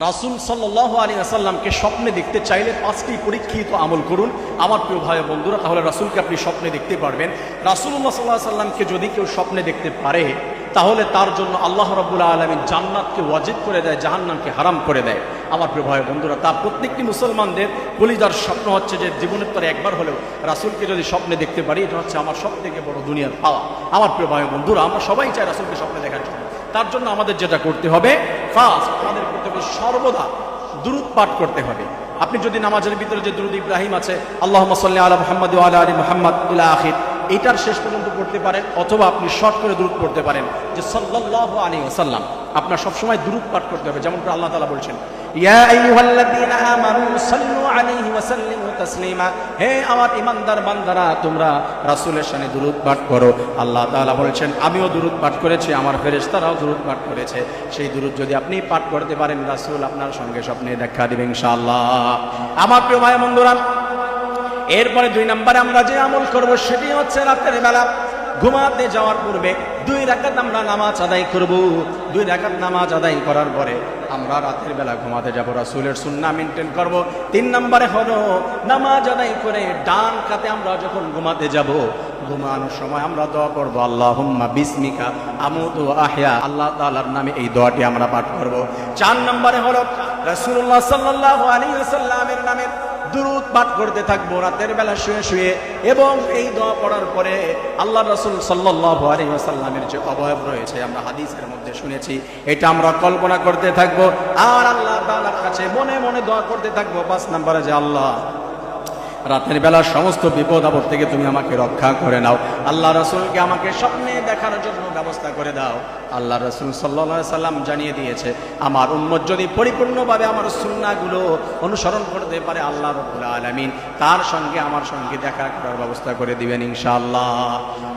রাসূল সাল্লাল্লাহু আলাইহি ওয়াসাল্লামকে স্বপ্নে দেখতে চাইলে 5টি পরীক্ষিত আমল করুন আমার প্রিয় ভাই বন্ধুরা। তাহলে রাসূলকে আপনি স্বপ্নে দেখতে পারবেন। রাসূলুল্লাহ সাল্লাল্লাহু আলাইহি ওয়াসাল্লামকে যদি কেউ স্বপ্নে দেখতে পারে তাহলে তার জন্য আল্লাহ রাব্বুল আলামিন জান্নাতকে ওয়াজিব করে দেয়, জাহান্নামকে হারাম করে দেয়। আমার প্রিয় ভাই বন্ধুরা, তা প্রত্যেকটি মুসলমানদের কলিজার স্বপ্ন হচ্ছে যে জীবনের পরে একবার হলেও রাসূলকে যদি স্বপ্নে দেখতে পারি, এটা হচ্ছে আমার সবথেকে বড় দুনিয়ার পাওয়া। আমার প্রিয় ভাই বন্ধুরা, আমরা সবাই চাই রাসূলকে স্বপ্নে দেখার জন্য। তার জন্য আমাদের যেটা করতে হবে, ফার্স্ট আমাদের করতে হবে সর্বদা দুরূদ পাঠ করতে হবে। আপনি যদি নামাজের ভিতরে যে দুরূদ ইব্রাহিম আছে, আল্লাহুম্মা সাল্লি আলা মুহাম্মাদ ওয়া আলা আলি মুহাম্মাদ ইলা আখির, এটার শেষ পর্যন্ত পড়তে পারেন, অথবা আপনি শর্ট করে দুরূদ পড়তে পারেন যে সাল্লাল্লাহু আলাইহি ওয়াসাল্লাম। আপনার সবসময় দুরূদ পাঠ করতে হবে, যেমন করে আল্লাহ তাআলা বলছেন ইয়া আইয়ুহাল্লাযীনা আমানু সাল্লু আলাইহি ওয়া সাল্লিমু তাসলিমা, হে আমার ঈমানদার বান্দারা তোমরা রাসূলের শানে দুরূদ পাঠ করো। আল্লাহ তাআলা বলেছেন আমিও দুরূদ পাঠ করেছি, আমার ফেরেশতারাও দুরূদ পাঠ করেছে। সেই দুরূদ যদি আপনি পাঠ করতে পারেন, রাসূল আপনার সঙ্গে স্বপ্নে দেখা দিবেন ইনশাআল্লাহ। আমার প্রিয় ভাই বন্ধুরা, এরপরে 2 নম্বরে আমরা যে আমল করব সেটি হচ্ছে রাতের বেলা ঘুমাতে যাওয়ার পূর্বে 2 রাকাত আমরা নামাজ আদায় করব। 2 রাকাত নামাজ আদায় করার পরে আমরা রাতের বেলা ঘুমাতে যাব, রাসূলের সুন্নাহ মেইনটেইন করব। 3 নম্বরে হলো নামাজ আদায় করে ডান কাতে আমরা যখন ঘুমাতে যাব, ঘুমানোর সময় আমরা দোয়া করব আল্লাহুম্মা বিসমিকা আমুতু ওয়া আহয়া, আল্লাহ তাআলার নামে এই দোয়াটি আমরা পাঠ করব। 4 নম্বরে হলো রাসূলুল্লাহ সাল্লাল্লাহু আলাইহি ওয়াসাল্লামের নামে দুরূদ পাঠ করতে থাকবো রাতের বেলা শুয়ে শুয়ে। এবং এই দোয়া পড়ার পরে আল্লাহ রাসূল সাল্লাল্লাহু আলাইহি ওয়াসাল্লামের যে অবয়ব রয়েছে আমরা হাদিসের মধ্যে শুনেছি, এটা আমরা কল্পনা করতে থাকবো আর আল্লাহ তাআলার কাছে মনে মনে দোয়া করতে থাকবো। 5 নম্বরে যে আল্লাহ রাতের বেলা সমস্ত বিপদ আপদ থেকে তুমি আমাকে রক্ষা করে নাও, আল্লাহ রাসূলকে আমাকে স্বপ্নে দেখার জন্য ব্যবস্থা করে দাও। আল্লাহ রাসূল সাল্লাল্লাহু আলাইহি সাল্লাম জানিয়ে দিয়েছে আমার উম্মত যদি পরিপূর্ণভাবে আমার সুন্নাহগুলো অনুসরণ করতে পারে, আল্লাহ রাব্বুল আলামিন তার সঙ্গে আমার সঙ্গে দেখা করার ব্যবস্থা করে দিবেন ইনশাআল্লাহ।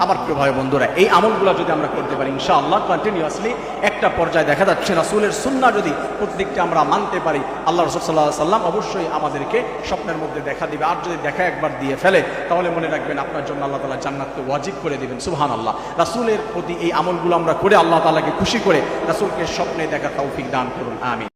আমার প্রিয় ভাই বন্ধুরা, এই আমলগুলো যদি আমরা করতে পারি ইনশাআল্লাহ কন্টিনিউয়াসলি, একটা পর্যায়ে দেখা যাচ্ছে রাসূলের সুন্নাহ যদি প্রত্যেকটা আমরা মানতে পারি, আল্লাহ রাসূল সাল্লাল্লাহু আলাইহি সাল্লাম অবশ্যই আমাদেরকে স্বপ্নের মধ্যে দেখা দিবে। আর যদি দেখা একবার দিয়ে ফেলে তাহলে মনে রাখবেন আপনার জন্য আল্লাহ তাআলা জান্নাতকে ওয়াজিব করে দিবেন। সুবহানাল্লাহ। রাসূলের প্রতি এই আমলগুলো আমরা করে আল্লাহ তাআলাকে খুশি করে রাসূলকে স্বপ্নে দেখা তৌফিক দান করুন। আমিন।